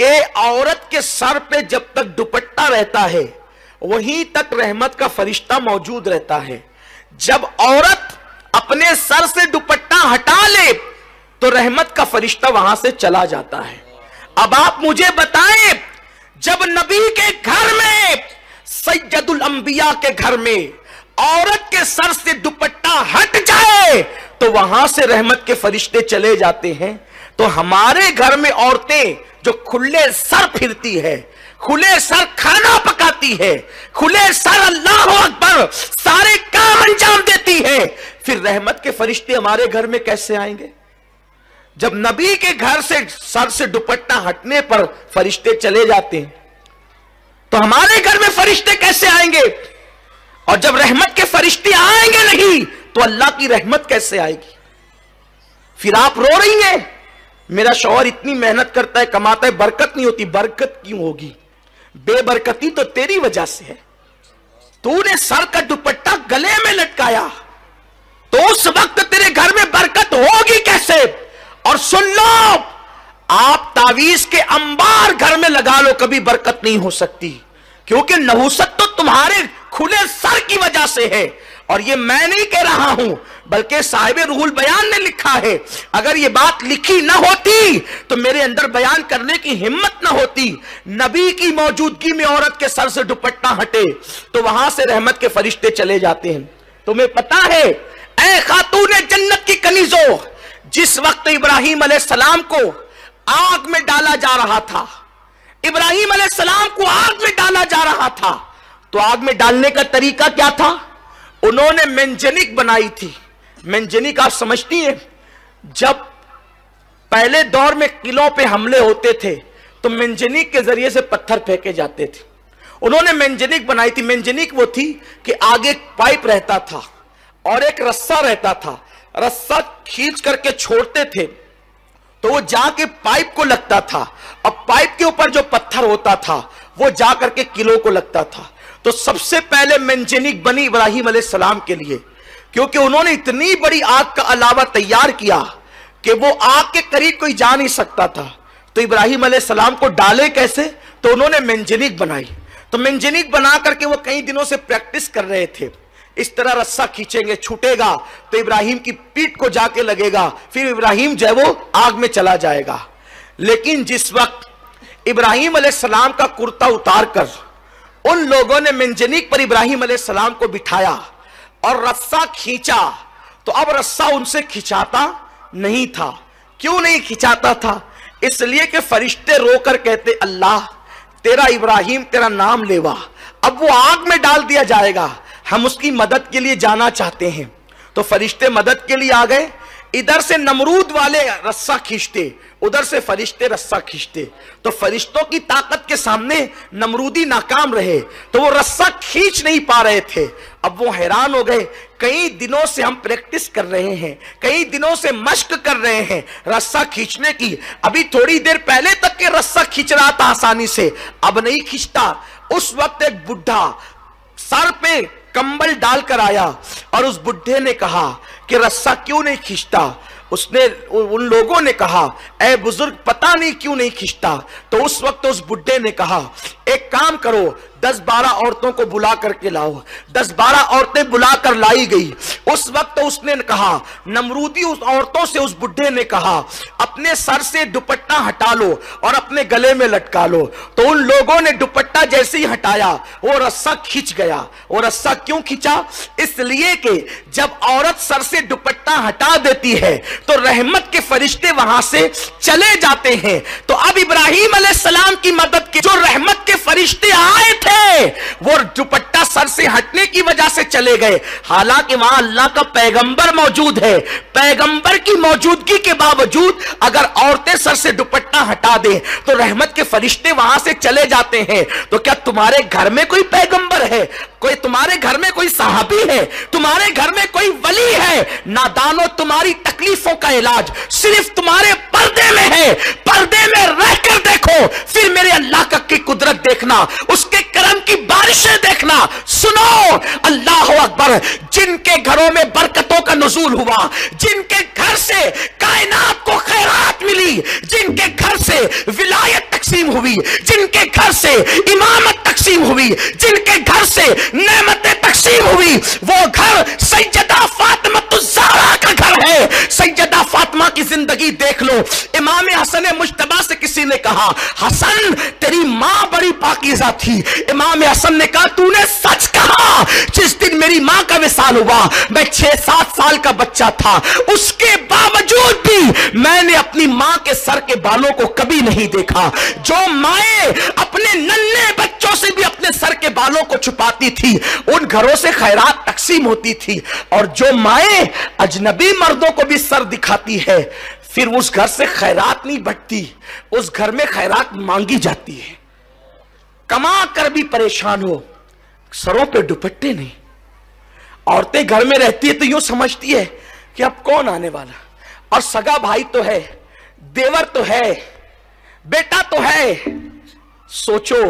کہ औरत के सर पे जब तक दुपट्टा रहता है वहीं तक रहमत का फरिश्ता मौजूद रहता है। जब औरत अपने सर से दुपट्टा हटा ले तो रहमत का फरिश्ता वहां से चला जाता है। अब आप मुझे बताएं, जब नबी के घर में, सैयदुल अंबिया के घर में औरत के सर से दुपट्टा हट जाए तो वहां से रहमत के फरिश्ते चले जाते हैं, तो हमारे घर में औरतें जो खुले सर फिरती है, खुले सर खाना पकाती है, खुले सर अल्लाह अकबर सारे काम अंजाम देती है, फिर रहमत के फरिश्ते हमारे घर में कैसे आएंगे? जब नबी के घर से सर से दुपट्टा हटने पर फरिश्ते चले जाते हैं तो हमारे घर में फरिश्ते कैसे आएंगे? और जब रहमत के फरिश्ते आएंगे नहीं तो अल्लाह की रहमत कैसे आएगी? फिर आप रो रही हैं, मेरा शौहर इतनी मेहनत करता है, कमाता है, बरकत नहीं होती। बरकत क्यों होगी? बेबरकती तो तेरी वजह से है। तूने सर का दुपट्टा गले में लटकाया तो उस वक्त तेरे घर में बरकत होगी कैसे? और सुन लो, आप तावीज के अंबार घर में लगा लो, कभी बरकत नहीं हो सकती, क्योंकि नहुसत तो तुम्हारे खुले सर की वजह से है। और ये मैं नहीं कह रहा हूं, बल्कि साहिब रूहुल बयान ने लिखा है। अगर ये बात लिखी ना होती तो मेरे अंदर बयान करने की हिम्मत ना होती। नबी की मौजूदगी में औरत के सर से दुपट्टा हटे तो वहां से रहमत के फरिश्ते चले जाते हैं। तुम्हें पता है, ऐ खातून जन्नत की कनीजो, जिस वक्त इब्राहिम अलैहिस्सलाम को आग में डाला जा रहा था, इब्राहिम अलैहिस्सलाम को आग में डाला जा रहा था, तो आग में डालने का तरीका क्या था? उन्होंने मेंजनिक बनाई थी। मेंजनिक आप समझती हैं, जब पहले दौर में किलों पे हमले होते थे तो मेंजनिक के जरिए से पत्थर फेंके जाते थे। उन्होंने मेंजनिक बनाई थी। मेंजनिक वो थी कि आगे पाइप रहता था और एक रस्सा रहता था, रस्सा खींच करके छोड़ते थे तो वो जाके पाइप को लगता था, और पाइप के ऊपर जो पत्थर होता था वो जा करके किलो को लगता था। तो सबसे पहले मेंजनिक बनी इब्राहिम अलैहिस्सलाम के लिए, क्योंकि उन्होंने इतनी बड़ी आग का अलावा तैयार किया कि वो आग के करीब कोई जा नहीं सकता था। तो इब्राहिम अलैहिस्सलाम को डाले कैसे? तो उन्होंने मेंजनिक बनाई। तो मेंजनिक बना करके वो कई दिनों से प्रैक्टिस कर रहे थे। इस तरह रस्सा खींचेंगे, छूटेगा तो इब्राहिम की पीठ को जाके लगेगा, फिर इब्राहिम जो है वो आग में चला जाएगा। लेकिन जिस वक्त इब्राहिम अलैहिस्सलाम का कुर्ता उतार कर उन लोगों ने मेंजनिक पर इब्राहिम अलैहिस्सलाम को बिठाया और रस्सा खींचा, तो अब रस्सा उनसे खिंचाता नहीं था। क्यों नहीं खिंचाता था? इसलिए कि फरिश्ते रोकर कहते, अल्लाह तेरा इब्राहिम तेरा नाम लेवा, अब वो आग में डाल दिया जाएगा, हम उसकी मदद के लिए जाना चाहते हैं। तो फरिश्ते मदद के लिए आ गए। इधर से नमरूद वाले रस्सा खींचते, उधर से फरिश्ते रस्सा खींचते। तो फरिश्तों की ताकत के सामने नमरूदी नाकाम रहे, तो वो रस्सा खींच नहीं पा रहे थे। अब वो हैरान हो गए, कई दिनों से हम प्रैक्टिस कर रहे हैं, कई दिनों से मश्क कर रहे हैं रस्सा खींचने की, अभी थोड़ी देर पहले तक के रस्सा खींच रहा था आसानी से, अब नहीं खींचता। उस वक्त एक बुढ़ा सर पे कंबल डालकर आया और उस बुढ़े ने कहा कि रस्सा क्यों नहीं खींचता? उसने उन लोगों ने कहा, ऐ बुजुर्ग पता नहीं क्यों नहीं खींचता। तो उस वक्त उस बुढ़े ने कहा, एक काम करो, 10-12 औरतों को बुला करके लाओ। 10-12 औरतें बुलाकर लाई गई। उस वक्त उसने कहा, नमरूदी उस औरतों से उस बुढ़े ने कहा, अपने सर से दुपट्टा हटा लो और अपने गले में लटका लो। तो उन लोगों ने दुपट्टा जैसे ही हटाया वो रस्सा खींच गया। वो रस्सा क्यों खींचा? इसलिए कि जब औरत सर से दुपट्टा हटा देती है तो रहमत के फरिश्ते वहां से चले जाते हैं। तो अब इब्राहिम अलैहिस्सलाम की मदद के जो रहमत के फरिश्ते आए थे वो दुपट्टा सर से हटने की वजह से चले गए। हालांकि वहां अल्लाह का पैगंबर मौजूद है, पैगंबर की मौजूदगी के बावजूद अगर औरतें सर से दुपट्टा हटा दें तो रहमत के फरिश्ते वहां से चले जाते हैं। तो क्या तुम्हारे घर में कोई पैगंबर है? कोई तुम्हारे घर में कोई सहाबी है? तुम्हारे घर में कोई वली है? नादानो, तुम्हारी तकलीफों का इलाज सिर्फ तुम्हारे पर्दे में है। पर्दे में रहकर देखो, फिर मेरे अल्लाह की कुदरत देखना, उसके करम की बारिशें देखना। सुनो, अल्लाह अकबर। जिनके घरों में बरकतों का नुज़ूल हुआ, जिनके घर से कायनात को खैरात मिली, जिनके घर से विलायत तकसीम हुई, जिनके घर से इमामत तकसीम हुई, जिनके घर से नेमतें तकसीम हुई, वो घर सैयदा फातिमा ज़हरा का घर है। सैयदा फातिमा की जिंदगी देख लो। इमाम हसन मुज्तबा से किसी ने कहा, हसन तेरी मां बड़ी पाकीज़ा थी। इमाम हसन ने कहा, तूने सच कहा। जिस दिन मेरी मां का विसाल हुआ, मैं 6-7 साल का बच्चा था, उसके बावजूद भी मैंने अपनी मां के सर के बालों को कभी नहीं देखा। जो माएं अपने नन्हे बच्चों से भी अपने सर के बालों को छुपाती थी, उन घरों से खैरात तकसीम होती थी। और जो माएं अजनबी मर्दों को भी सर दिखाती है, फिर उस घर से खैरात नहीं बटती, उस घर में खैरात मांगी जाती है। कमा कर भी परेशान हो, सरों पे दुपट्टे नहीं। औरतें घर में रहती है तो यूं समझती है कि अब कौन आने वाला, और सगा भाई तो है, देवर तो है, बेटा तो है। सोचो,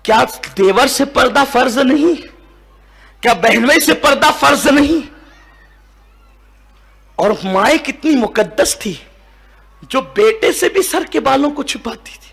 क्या देवर से पर्दा फर्ज नहीं? क्या बहनोई से पर्दा फर्ज नहीं? और माए कितनी मुकद्दस थी, जो बेटे से भी सर के बालों को छुपाती थी।